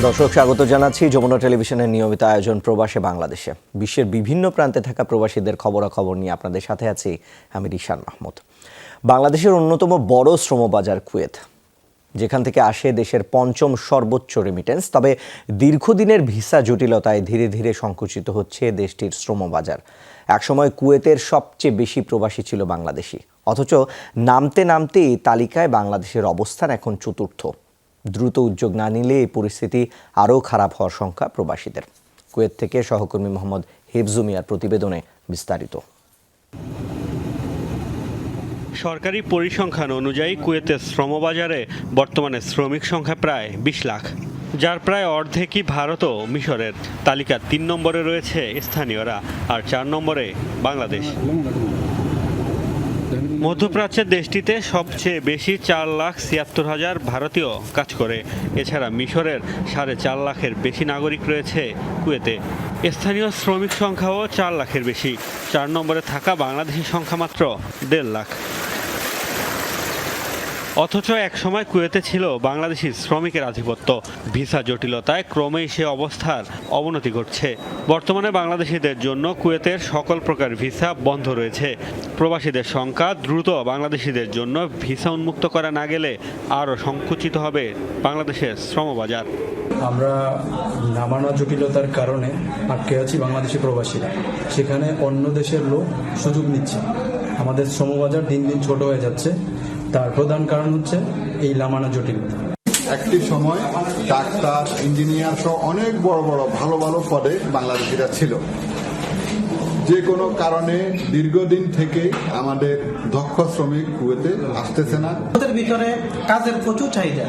দর্শক স্বাগত জানাচ্ছি যমুনা টেলিভিশনের নিয়মিত আয়োজন প্রবাসে বাংলাদেশে। বিশ্বের বিভিন্ন প্রান্তে থাকা প্রবাসীদের খবরাখবর নিয়ে আপনাদের সাথে আছি আমি রিশান মাহমুদ। বাংলাদেশের অন্যতম বড় শ্রমবাজার কুয়েত, যেখান থেকে আসে দেশের পঞ্চম সর্বোচ্চ রেমিটেন্স। তবে দীর্ঘদিনের ভিসা জটিলতায় ধীরে ধীরে সংকুচিত হচ্ছে দেশটির শ্রমবাজার। একসময় কুয়েতের সবচেয়ে বেশি প্রবাসী ছিল বাংলাদেশি, অথচ নামতে নামতেই তালিকায় বাংলাদেশের অবস্থান এখন চতুর্থ। দ্রুত উদ্যোগ না নিলে এই পরিস্থিতি আরও খারাপ হওয়ার শঙ্কা প্রবাসীদের। কুয়েত থেকে সহকর্মী মোহাম্মদ হিফজু মিয়ার প্রতিবেদনে বিস্তারিত। সরকারি পরিসংখ্যান অনুযায়ী কুয়েতের শ্রমবাজারে বর্তমানে শ্রমিক সংখ্যা প্রায় ২০ লাখ, যার প্রায় অর্ধেকই ভারত ও মিশরের। তালিকার ৩ নম্বরে রয়েছে স্থানীয়রা আর ৪ নম্বরে বাংলাদেশ। মধ্যপ্রাচ্যের দেশটিতে সবচেয়ে বেশি ৪,৭৬,০০০ ভারতীয় কাজ করে। এছাড়া মিশরের ৪.৫ লাখের বেশি নাগরিক রয়েছে কুয়েতে। স্থানীয় শ্রমিক সংখ্যাও ৪ লাখের বেশি। ৪ নম্বরে থাকা বাংলাদেশের সংখ্যা মাত্র ১.৫ লাখ। অথচ একসময় কুয়েতে ছিল বাংলাদেশি শ্রমিকের আধিপত্য। ভিসা জটিলতায় ক্রমেই সে অবস্থার অবনতি ঘটছে। বর্তমানে বাংলাদেশিদের জন্য কুয়েতের সকল প্রকার ভিসা বন্ধ রয়েছে। প্রবাসীদের সংখ্যা দ্রুত বাংলাদেশিদের জন্য ভিসা উন্মুক্ত করা না গেলে আরও সংকুচিত হবে বাংলাদেশের শ্রমবাজার। আমরা নামানো জটিলতার কারণে আটকে আছি বাংলাদেশি প্রবাসীরা। সেখানে অন্য দেশের লোক সুযোগ নিচ্ছে। আমাদের শ্রমবাজার দিন দিন ছোট হয়ে যাচ্ছে। তার প্রধান কারণ হচ্ছে এই নামানো জটিলতা। একটি সময় ডাক্তার, ইঞ্জিনিয়ার সহ অনেক বড় বড় ভালো ভালো পদে বাংলাদেশিরা ছিল। যে কোনো কারণে দীর্ঘদিন থেকে আমাদের দক্ষ শ্রমিক কুয়েতে আসতেছে না। ওদের ভিতরে কাজের প্রচুর চাহিদা,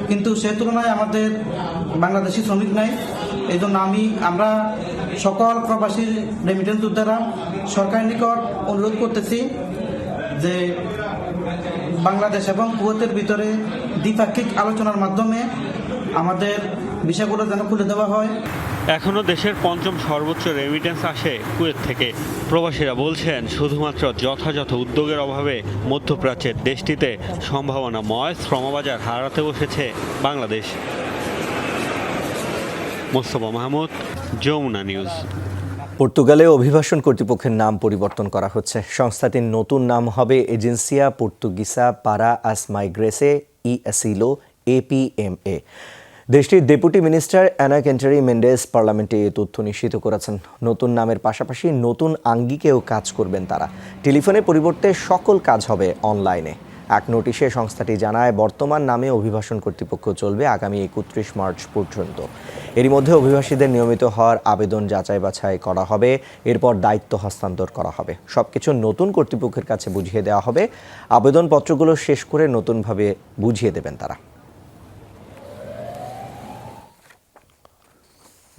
কিন্তু সে তুলনায় আমাদের বাংলাদেশি শ্রমিক নাই। এই জন্য আমরা সকল প্রবাসী রেমিটেন্স যোদ্ধারা সরকারের নিকট অনুরোধ করতেছি যে বাংলাদেশ এবং কুয়েতের ভিতরে দ্বিপাক্ষিক আলোচনার মাধ্যমে আমাদের বিষয়গুলো যেন খুলে দেওয়া হয়। এখনও দেশের পঞ্চম সর্বোচ্চ রেমিটেন্স আসে কুয়েত থেকে। প্রবাসীরা বলছেন শুধুমাত্র যথাযথ উদ্যোগের অভাবে মধ্যপ্রাচ্যের দেশটিতে সম্ভাবনাময় শ্রমবাজার হারাতে বসেছে বাংলাদেশ। মোস্তফা মাহমুদ, যমুনা নিউজ। পর্তুগালে অভিবাসন কর্তৃপক্ষের নাম পরিবর্তন করা হচ্ছে। সংস্থাটির নতুন নাম হবে এজেন্সিয়া পর্তুগিসা পারা আস মাইগ্রেসে ই অ্যাসিলো APMA। দেশটির ডেপুটি মিনিস্টার অ্যানা কেন্টারি মেন্ডেস পার্লামেন্টে এই তথ্য নিশ্চিত করেছেন। নতুন নামের পাশাপাশি নতুন আঙ্গিকেও কাজ করবেন তারা। টেলিফোনের পরিবর্তে সকল কাজ হবে অনলাইনে। এক নোটিশে সংস্থাটি জানায়, বর্তমান নামে অভিবাসন কর্তৃপক্ষ চলবে আগামী 31 মার্চ পর্যন্ত। এরই মধ্যে অভিবাসীদের নিয়মিত হওয়ার আবেদন যাচাই বাছাই করা হবে, এরপর দায়িত্ব হস্তান্তর করা হবে। সবকিছু নতুন কর্তৃপক্ষের কাছে বুঝিয়ে দেওয়া হবে। আবেদনপত্রগুলো শেষ করে নতুনভাবে বুঝিয়ে দেবেন তারা।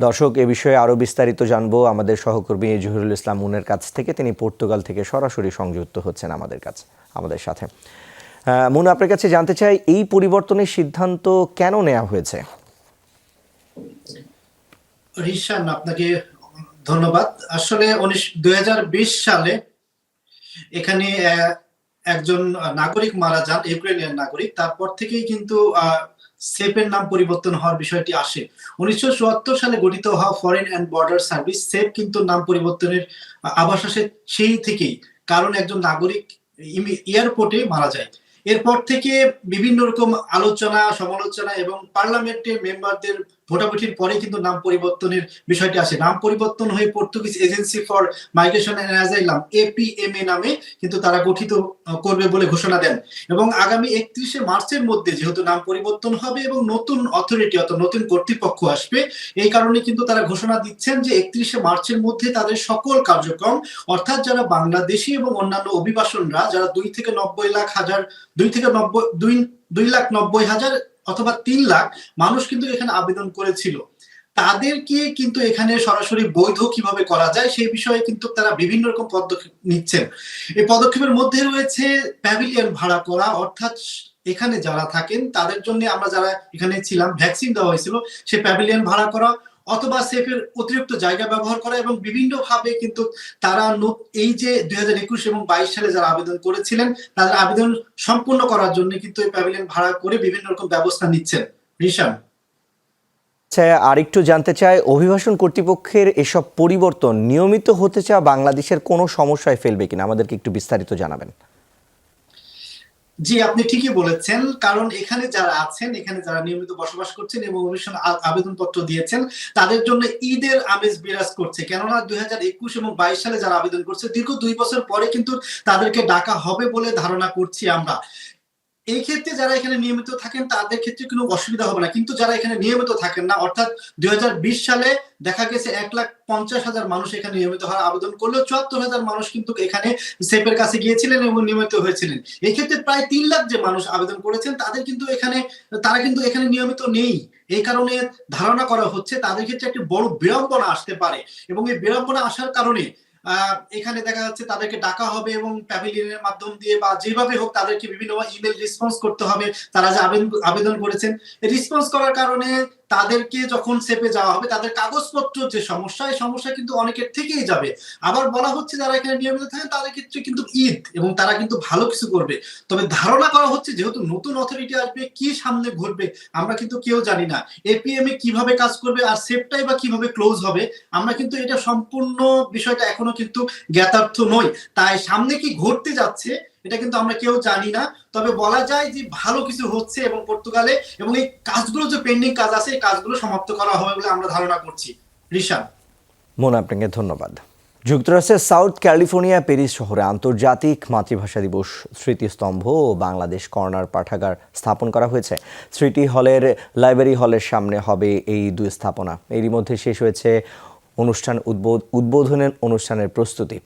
দর্শক, এ বিষয়ে আরও বিস্তারিত জানবো আমাদের সহকর্মী জহিরুল ইসলাম মুনের কাছ থেকে। তিনি পর্তুগাল থেকে সরাসরি সংযুক্ত হচ্ছেন আমাদের সাথে। মুন, আপনার কাছে জানতে চাই, এই পরিবর্তনের সিদ্ধান্ত কেন নেওয়া হয়েছে? রিশান, আপনাকে ধন্যবাদ। আসলে 2020 সালে এখানে একজন নাগরিক মারা যান, ইউক্রেনিয়ান নাগরিক। তারপর থেকেই কিন্তু সেপের নাম পরিবর্তন হওয়ার বিষয়টি আসে। 1974 সালে গঠিত হওয়া foreign and border service shape কিন্তু নাম পরিবর্তনের আভাস আসে সেই থেকেই, কারণ একজন নাগরিক এয়ারপোর্টে মারা যায়। এরপর থেকে বিভিন্ন রকম আলোচনা সমালোচনা এবং পার্লামেন্টের মেম্বারদের ভোটাভুটির পরে কিন্তু নাম পরিবর্তনের বিষয়টি আসে। নাম পরিবর্তন হয়ে Portuguese Agency for Migration and Asylum APMA নামে কিন্তু তারা গঠিত করবে বলে ঘোষণা দেন। এবং আগামী 31 মার্চের মধ্যে যেহেতু নাম পরিবর্তন হবে এবং নতুন অথরিটি অর্থাৎ নতুন কর্তৃপক্ষ আসবে, এই কারণে কিন্তু তারা ঘোষণা দিচ্ছেন যে 31 মার্চের মধ্যে তাদের সকল কার্যক্রম, অর্থাৎ যারা বাংলাদেশি এবং অন্যান্য অভিবাসনরা যারা 2 থেকে 90 হাজার অথবা 3 লাখ মানুষ কিন্তু এখানে আবেদন করেছিল, তাদেরকে কিন্তু এখানে সরাসরি বৈধ কিভাবে করা যায় সেই বিষয়ে কিন্তু তারা বিভিন্ন রকম পদক্ষেপ নিচ্ছেন। এই পদক্ষেপের মধ্যে রয়েছে প্যাভিলিয়ন ভাড়া করা, অর্থাৎ এখানে যারা থাকেন তাদের জন্য আমরা যারা এখানে ছিলাম ভ্যাকসিন দেওয়া হয়েছিল, সেই প্যাভিলিয়ন ভাড়া করা অথবা সেফের অতিরিক্ত জায়গা ব্যবহার করা এবং বিভিন্ন ভাবে কিন্তু তারা এই যে 2021 এবং 22 সালে যারা আবেদন করেছিলেন তাদের আবেদন সম্পূর্ণ করার জন্য কিন্তু এই প্যাভিলিয়ন ভাড়া করে বিভিন্ন রকম ব্যবস্থা নিচ্ছেন। রিশান। আচ্ছা, আরেকটু জানতে চাই, অভিবাসন কর্তৃপক্ষের এসব পরিবর্তন নিয়মিত হতে চাওয়া বাংলাদেশের কোনো সমস্যায় ফেলবে কিনা আমাদেরকে একটু বিস্তারিত জানাবেন। জি, আপনি ঠিকই বলেছেন, কারণ এখানে যারা আছেন, এখানে যারা নিয়মিত বসবাস করছেন এবং অভিবাসন আবেদনপত্র দিয়েছেন, তাদের জন্য ঈদের আমেজ বিরাজ করছে। কেননা 2021 এবং 22 সালে যারা আবেদন করছে, দীর্ঘ 2 বছর পরে কিন্তু তাদেরকে ডাকা হবে বলে ধারণা করছি আমরা। এই ক্ষেত্রে যারা এখানে নিয়মিত থাকেন তাদের ক্ষেত্রে কোনো অসুবিধা হবে না, কিন্তু যারা এখানে নিয়মিত থাকেন না, অর্থাৎ 2020 সালে দেখা গেছে 1,50,000 মানুষ এখানে নিয়মিত হওয়ার আবেদন করলেও 74,000 মানুষ কিন্তু এখানে সেপের কাছে গিয়েছিলেন এবং নিয়মিত হয়েছিলেন। এই ক্ষেত্রে প্রায় 3 লাখ যে মানুষ আবেদন করেছেন তারা কিন্তু এখানে নিয়মিত নেই। এই কারণে ধারণা করা হচ্ছে তাদের ক্ষেত্রে একটি বড় বিড়ম্বনা আসতে পারে, এবং এই বিড়ম্বনা আসার কারণে এখানে দেখা যাচ্ছে তাদেরকে ডাকা হবে এবং প্যাভিলিয়নের মাধ্যম দিয়ে বা যেভাবে হোক তাদেরকে বিভিন্ন ইমেল রেসপন্স করতে হবে। তারা যে আবেদন করেছেন, রেসপন্স করার কারণে তাদেরকে যখন সেপে যাওয়া হবে, তাদের কাগজপত্র যে সমস্যা, এই সমস্যা কিন্তু অনেকের থেকেই যাবে। আবার বলা হচ্ছে যারা এখানে নিয়মিত থাকেন তাদের ক্ষেত্রে কিন্তু ঈদ, এবং তারা কিন্তু ভালো কিছু করবে। তবে ধারণা করা হচ্ছে যেহেতু নতুন অথরিটি আসবে, কি সামনে ঘটবে আমরা কিন্তু কেউ জানি না। এপিএম এ কিভাবে কাজ করবে আর সেপটাই বা কিভাবে ক্লোজ হবে, আমরা কিন্তু এটা সম্পূর্ণ বিষয়টা এখনো কিন্তু জ্ঞাতার্থ নই। তাই সামনে কি ঘটতে যাচ্ছে এটা কিন্তু আমরা কেউ জানি না। তবে বলা যায় যে ভালো কিছু হচ্ছে এবং পর্তুগালে, এবং এই কাজগুলো যে পেন্ডিং কাজ আছে এই কাজগুলো সমাপ্ত করা হবে বলে আমরা ধারণা করছি। রিশাদ, মন, আপনাকে ধন্যবাদ। যুক্তরাষ্ট্রের সাউথ ক্যালিফোর্নিয়া প্যারিস শহরে আন্তর্জাতিক মাতৃভাষা দিবস স্মৃতিস্তম্ভ ও বাংলাদেশ কর্নার পাঠাগার স্থাপন করা হয়েছে। স্মৃতি হলের লাইব্রেরি হলের সামনে হবে এই দুই স্থাপনা। এরই মধ্যে শেষ হয়েছে উদ্বোধনের অনুষ্ঠানের প্রস্তুতি।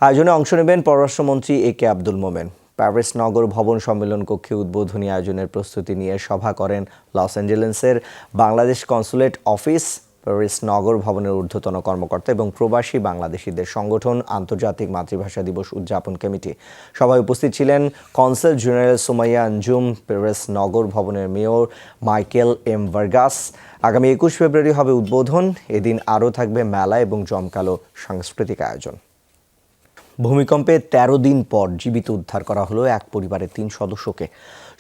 আয়োজনে অংশ নেবেন পররাষ্ট্রমন্ত্রী AK আব্দুল মোমেন। প্যারিস নগর ভবন সম্মেলন কক্ষে উদ্বোধনী আয়োজনের প্রস্তুতি নিয়ে সভা করেন লস অ্যাঞ্জেলেসের বাংলাদেশ কনসুলেট অফিস, প্যারিস নগর ভবনের ঊর্ধ্বতন কর্মকর্তা এবং প্রবাসী বাংলাদেশিদের সংগঠন আন্তর্জাতিক মাতৃভাষা দিবস উদযাপন কমিটি। সভায় উপস্থিত ছিলেন consul general Sumaiya Anjum, Paris নগর ভবনের মেয়র মাইকেল M ভার্গাস। আগামী 21 ফেব্রুয়ারি হবে উদ্বোধন। এদিন আরও থাকবে মেলা এবং জমকালো সাংস্কৃতিক আয়োজন। ভূমিকম্পে 13 দিন পর জীবিত উদ্ধার করা হলো এক পরিবারের 3 সদস্যকে।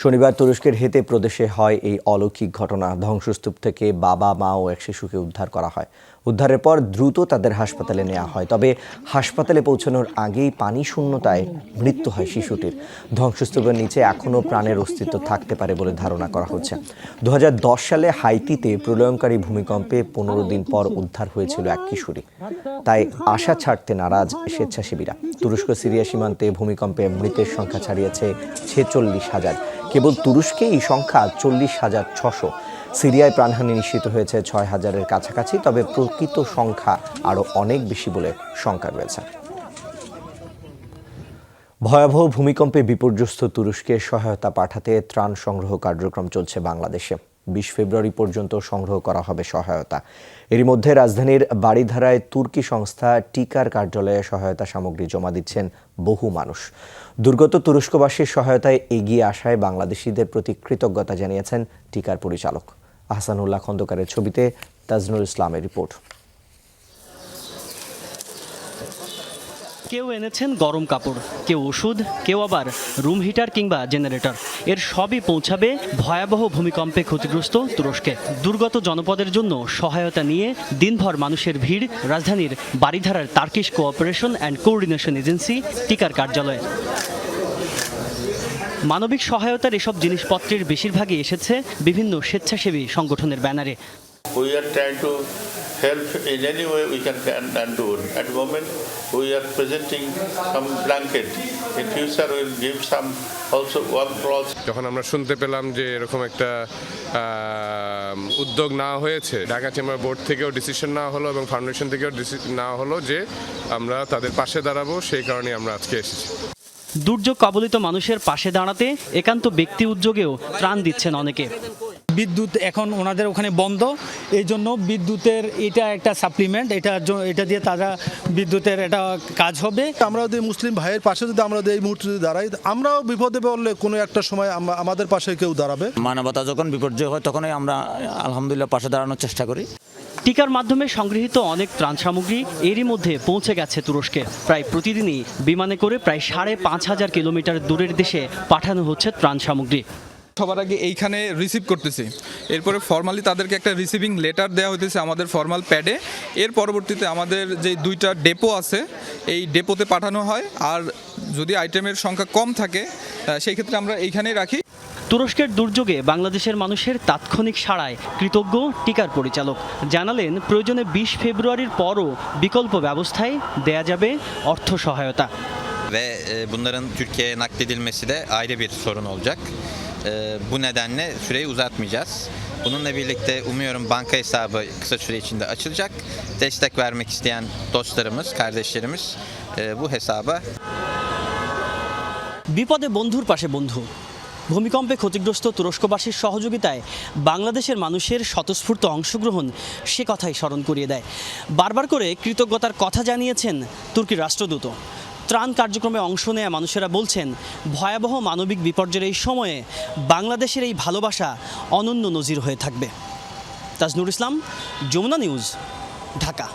শনিবার তুরস্কের হেতে প্রদেশে হয় এই অলৌকিক ঘটনা। ধ্বংসস্তূপ থেকে বাবা, মা ও এক শিশুকে উদ্ধার করা হয়। উদ্ধারের পর দ্রুত তাদের হাসপাতালে নেওয়া হয়, তবে হাসপাতালে পৌঁছানোর আগেই পানি শূন্যতায় মৃত্যু হয় শিশুটির। ধ্বংসস্তূপের নিচে এখনও প্রাণের অস্তিত্ব থাকতে পারে বলে ধারণা করা হচ্ছে। 2010 সালে হাইতিতে প্রলয়ঙ্কারী ভূমিকম্পে 15 দিন পর উদ্ধার হয়েছিল এক কিশোরী। তাই আশা ছাড়তে নারাজ স্বেচ্ছাসেবীরা। তুরস্ক সিরিয়া সীমান্তে ভূমিকম্পে মৃতের সংখ্যা ছাড়িয়েছে 46,000। কেবল তুরস্কে এই সংখ্যা 40,600। সিরিয়ায় প্রাণহানি নিশ্চিত হয়েছে 6,000-এর কাছাকাছি, তবে প্রকৃত সংখ্যা আরও অনেক বেশি বলে শঙ্কা রয়েছে। ভয়াবহ ভূমিকম্পে বিপর্যস্ত তুরস্কে সহায়তা পাঠাতে ত্রাণ সংগ্রহ কার্যক্রম চলছে বাংলাদেশে। 20 ফেব্রুয়ারি পর্যন্ত সংগ্রহ করা হবে সহায়তা। এরই মধ্যে রাজধানীর বাড়িধারায় তুর্কি সংস্থা টিকার কার্যালয়ে সহায়তা সামগ্রী জমা দিচ্ছেন বহু মানুষ। দুর্গত তুরস্কবাসীর সহায়তায় এগিয়ে আসায় বাংলাদেশিদের প্রতি কৃতজ্ঞতা জানিয়েছেন টিকার পরিচালক। আহসানুল্লাহ খন্দকারের ছবিতে তাজনুল ইসলামের রিপোর্ট। কেউ এনেছেন গরম কাপড়, কেউ ওষুধ, কেউ আবার রুম হিটার কিংবা জেনারেটর। এর সবই পৌঁছাবে ভয়াবহ ভূমিকম্পে ক্ষতিগ্রস্ত তুরস্কে। দুর্গত জনপদের জন্য সহায়তা নিয়ে দিনভর মানুষের ভিড় রাজধানীর বাড়িধারার Turkish cooperation and coordination agency টিকার কার্যালয়ে। মানবিক সহায়তার এসব জিনিসপত্রের বেশিরভাগই এসেছে বিভিন্ন স্বেচ্ছাসেবী সংগঠনের ব্যানারে। We are trying to help in any way we can do. At the moment, we are presenting some blanket. In future, we will give some also warm cloths. যখন আমরা শুনতে পেলাম যে এরকম একটা উদ্যোগ নেওয়া হয়েছে, ঢাকা চেম্বার বোর্ড থেকেও ডিসিশন নেওয়া হলো এবং ফাউন্ডেশন থেকেও ডিসিশন নেওয়া হলো যে আমরা তাদের পাশে দাঁড়াবো, সেই কারণে আমরা আজকে এসেছি। দুর্যোগ কবলিত মানুষের পাশে দাঁড়াতে একান্ত ব্যক্তি উদ্যোগেও ত্রাণ দিচ্ছেন অনেকে। বিদ্যুৎ এখন ওনাদের ওখানে বন্ধ, এই জন্য বিদ্যুতের এটা একটা সাপ্লিমেন্ট, এটা দিয়ে তারা বিদ্যুতের একটা কাজ হবে। আমরা যদি মুসলিম ভাইয়ের পাশে যদি আমরা এই মুহূর্তে যদি দাঁড়াই, আমরাও বিপদে পড়লে কোনো একটা সময় আমাদের পাশে কেউ দাঁড়াবে। মানবতা যখন বিপর্যয় হয় তখনই আমরা আলহামদুলিল্লাহ পাশে দাঁড়ানোর চেষ্টা করি। টিকার মাধ্যমে সংগৃহীত অনেক ত্রাণ সামগ্রী এরই মধ্যে পৌঁছে গেছে তুরস্কে। প্রায় প্রতিদিনই বিমানে করে প্রায় 5,500 কিলোমিটার দূরের দেশে পাঠানো হচ্ছে ত্রাণ সামগ্রী। সবার আগে এইখানে রিসিভ করতেছি, এরপরে ফর্মালি তাদেরকে একটা রিসিভিং লেটার দেওয়া হইতেছে আমাদের ফর্মাল প্যাডে। এর পরবর্তীতে আমাদের যে 2টা ডেপো আছে এই ডেপোতে পাঠানো হয়, আর যদি আইটেমের সংখ্যা কম থাকে সেই ক্ষেত্রে আমরা এইখানেই রাখি। তুরস্কের দুর্যোগে বাংলাদেশের মানুষের তাৎক্ষণিক সাড়ায় কৃতজ্ঞ টিকার পরিচালক জানালেন, প্রয়োজনে 20 ফেব্রুয়ারির পরও বিকল্প ব্যবস্থায় দেয়া যাবে অর্থ সহায়তা। Ve bunların Türkiye'ye nakledilmesi de ayrı bir sorun olacak. Bu nedenle süreyi uzatmayacağız. Bununla birlikte umuyorum banka hesabı kısa süre içinde açılacak. Destek vermek isteyen dostlarımız, kardeşlerimiz bu hesaba বিপদে বন্ধুর পাশে বন্ধু। ভূমিকম্পে ক্ষতিগ্রস্ত তুরস্কবাসীর সহযোগিতায় বাংলাদেশের মানুষের স্বতঃস্ফূর্ত অংশগ্রহণ সে কথাই স্মরণ করিয়ে দেয়। বারবার করে কৃতজ্ঞতার কথা জানিয়েছেন তুর্কির রাষ্ট্রদূত। ত্রাণ কার্যক্রমে অংশ নেয়া মানুষেরা বলছেন, ভয়াবহ মানবিক বিপর্যয়ের এই সময়ে বাংলাদেশের এই ভালোবাসা অনন্য নজির হয়ে থাকবে। তাজনুর ইসলাম, যমুনা নিউজ, ঢাকা।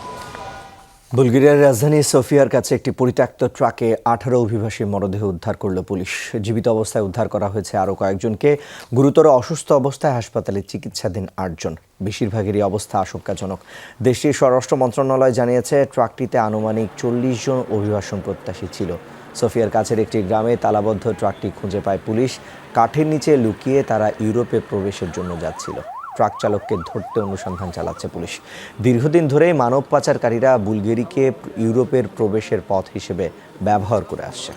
বুলগেরিয়ার রাজধানী সোফিয়ার কাছে একটি পরিত্যক্ত ট্রাকে 18 অভিবাসী মরদেহ উদ্ধার করল পুলিশ। জীবিত অবস্থায় উদ্ধার করা হয়েছে আরও কয়েকজনকে। গুরুতর অসুস্থ অবস্থায় হাসপাতালে চিকিৎসাধীন 8 জন। বেশিরভাগেরই অবস্থা আশঙ্কাজনক। দেশটির স্বরাষ্ট্র মন্ত্রণালয় জানিয়েছে, ট্রাকটিতে আনুমানিক 40 জন অভিবাসন প্রত্যাশী ছিল। সোফিয়ার কাছের একটি গ্রামে তালাবদ্ধ ট্রাকটি খুঁজে পায় পুলিশ। কাঠের নিচে লুকিয়ে তারা ইউরোপে প্রবেশের জন্য যাচ্ছিল। ট্রাক চালককে ধরতে অনুসন্ধান চালাচ্ছে পুলিশ। দীর্ঘদিন ধরেই মানব পাচারকারীরা বুলগেরিয়াকে ইউরোপের প্রবেশের পথ হিসেবে ব্যবহার করে আসছে।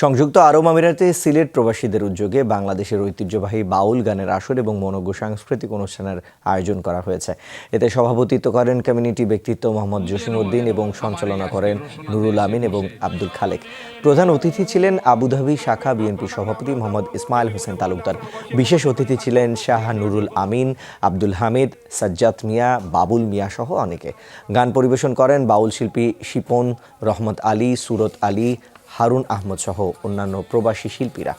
সংযুক্ত আরব আমিরাতে সিলেট প্রবাসীদের উদ্যোগে বাংলাদেশের ঐতিহ্যবাহী বাউল গানের আসর এবং মনোজ্ঞ সাংস্কৃতিক অনুষ্ঠানের আয়োজন করা হয়েছে। এতে সভাপতিত্ব করেন কমিউনিটি ব্যক্তিত্ব মোহাম্মদ জসিমউদ্দিন এবং সঞ্চালনা করেন নুরুল আমিন এবং আব্দুল খালেক। প্রধান অতিথি ছিলেন আবুধাবি শাখা বিএনপি সভাপতি মোহাম্মদ ইসমাইল হোসেন তালুকদার। বিশেষ অতিথি ছিলেন শাহ নুরুল আমিন, আব্দুল হামিদ, সাজ্জাদ মিয়া, বাবুল মিয়া সহ অনেকে। গান পরিবেশন করেন বাউল শিল্পী শিপন, রহমত আলী, সুরত আলী, হারুন আহমদ সহ অন্যান্য প্রবাসী শিল্পীরা।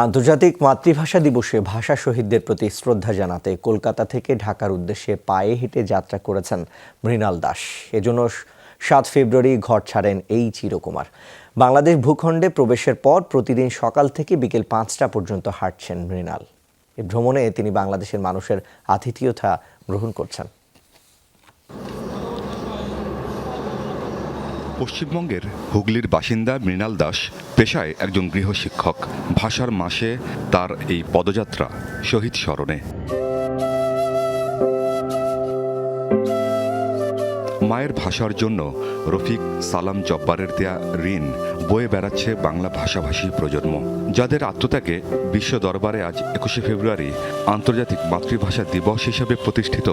আন্তর্জাতিক মাতৃভাষা দিবসে ভাষা শহীদদের প্রতি শ্রদ্ধা জানাতে কলকাতা থেকে ঢাকার উদ্দেশ্যে পায়ে হেঁটে যাত্রা করেছেন মৃণাল দাস। এজন্য 7 ফেব্রুয়ারি ঘর ছাড়েন এই চিরকুমার। বাংলাদেশ ভূখণ্ডে প্রবেশের পর প্রতিদিন সকাল থেকে বিকেল 5টা পর্যন্ত হাঁটছেন মৃণাল। এই ভ্রমণে তিনি বাংলাদেশের মানুষের আতিথেয়তা গ্রহণ করছেন। পশ্চিমবঙ্গের হুগলির বাসিন্দা মৃণাল দাস পেশায় একজন গৃহশিক্ষক। ভাষার মাসে তার এই পদযাত্রা শহীদ স্মরণে। মায়ের ভাষার জন্য রফিক সালাম জব্বারের দেয়া ঋণ বয়ে বেড়াচ্ছে বাংলা ভাষাভাষী প্রজন্ম, যাদের আত্মত্যাগে বিশ্ব দরবারে আজ 21শে ফেব্রুয়ারি আন্তর্জাতিক মাতৃভাষা দিবস হিসেবে প্রতিষ্ঠিত।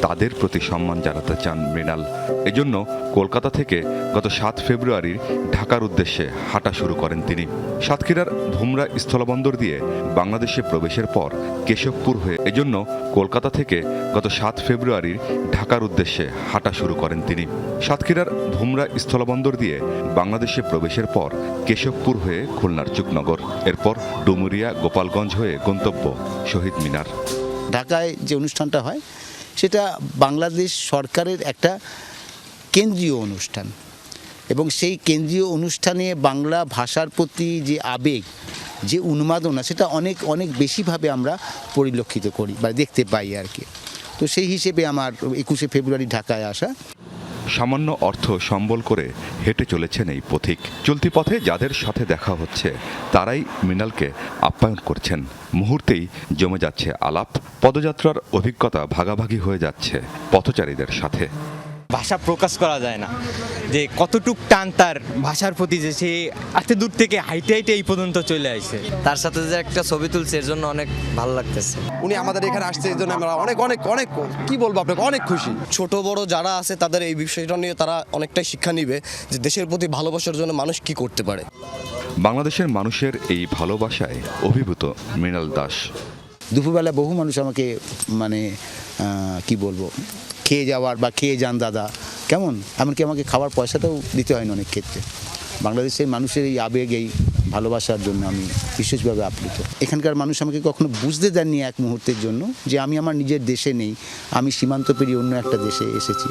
তাদের প্রতি সম্মান জানাতে চান মৃণাল। এজন্য কলকাতা থেকে গত 7 ফেব্রুয়ারি ঢাকার উদ্দেশ্যে হাঁটা শুরু করেন তিনি। সাতক্ষীরার ভুমরা স্থলবন্দর দিয়ে বাংলাদেশে প্রবেশের পর কেশবপুর হয়ে এজন্য কলকাতা থেকে গত 7 ফেব্রুয়ারি ঢাকার উদ্দেশ্যে হাঁটা শুরু করেন তিনি। সাতক্ষীরার ভুমরা স্থলবন্দর দিয়ে বাংলাদেশে প্রবেশের পর কেশবপুর হয়ে খুলনার চুকনগর, এরপর ডুমুরিয়া গোপালগঞ্জ হয়ে গন্তব্য শহীদ মিনার। ঢাকায় যে অনুষ্ঠানটা হয় সেটা বাংলাদেশ সরকারের একটা কেন্দ্রীয় অনুষ্ঠান, এবং সেই কেন্দ্রীয় অনুষ্ঠানে বাংলা ভাষার প্রতি যে আবেগ, যে উন্মাদনা, সেটা অনেক অনেক বেশিভাবে আমরা পরিলক্ষিত করি বা দেখতে পাই আর কি। তো সেই হিসেবে আমার 21শে ফেব্রুয়ারি ঢাকায় আসা। সামান্য অর্থ সম্বল করে হেঁটে চলেছেন এই পথিক। চলতি পথে যাদের সাথে দেখা হচ্ছে তারাই মৃণালকে আপ্যায়ন করছেন। মুহূর্তেই জমে যাচ্ছে আলাপ। পদযাত্রার অভিজ্ঞতা ভাগাভাগি হয়ে যাচ্ছে পথচারীদের সাথে। ভাষা প্রকাশ করা যায় না যে কতটুক টান তার ভাষার প্রতি, যে সে এত দূর থেকে হাইটে হাইটে এই পর্যন্ত চলে আসছে। তার সাথে যে একটা ছবি তুলছে এর জন্য অনেক ভালো লাগতেছে। উনি আমাদের এখানে আসছে, এর জন্য আমরা অনেক অনেক অনেক কি বলবো আপনাকে, অনেক খুশি। ছোট বড় যারা আছে তাদের এই বিষয়টা নিয়ে তারা অনেকটাই শিক্ষা নিবে যে দেশের প্রতি ভালোবাসার জন্য মানুষ কি করতে পারে। বাংলাদেশের মানুষের এই ভালোবাসায় অভিভূত মৃণাল দাস। দুপুরবেলা বহু মানুষ আমাকে কি বলবো, খেয়ে যাওয়ার বা খেয়ে যান দাদা কেমন, এমনকি আমাকে খাওয়ার পয়সাটাও দিতে হয় না অনেক ক্ষেত্রে। বাংলাদেশের মানুষের এই আবেগ, এই ভালোবাসার জন্য আমি বিশেষভাবে আপ্লুত। এখানকার মানুষ আমাকে কখনো বুঝতে দেননি এক মুহূর্তের জন্য যে আমি আমার নিজের দেশে নেই, আমি সীমান্ত পেরিয়ে অন্য একটা দেশে এসেছি।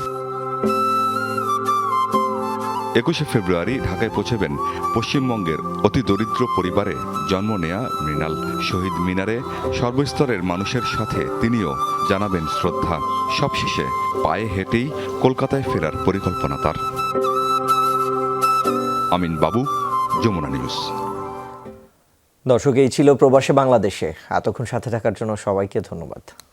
21শে ফেব্রুয়ারি ঢাকায় পৌঁছবেন পশ্চিমবঙ্গের অতি দরিদ্র পরিবারে জন্ম নেয়া মৃণাল। শহীদ মিনারে সর্বস্তরের মানুষের সাথে তিনিও জানাবেন শ্রদ্ধা। সবশেষে পায়ে হেঁটেই কলকাতায় ফেরার পরিকল্পনা তার। আমিন বাবু, যমুনা নিউজ। দর্শক, এই ছিল প্রবাসে বাংলাদেশে। এতক্ষণ সাথে থাকার জন্য সবাইকে ধন্যবাদ।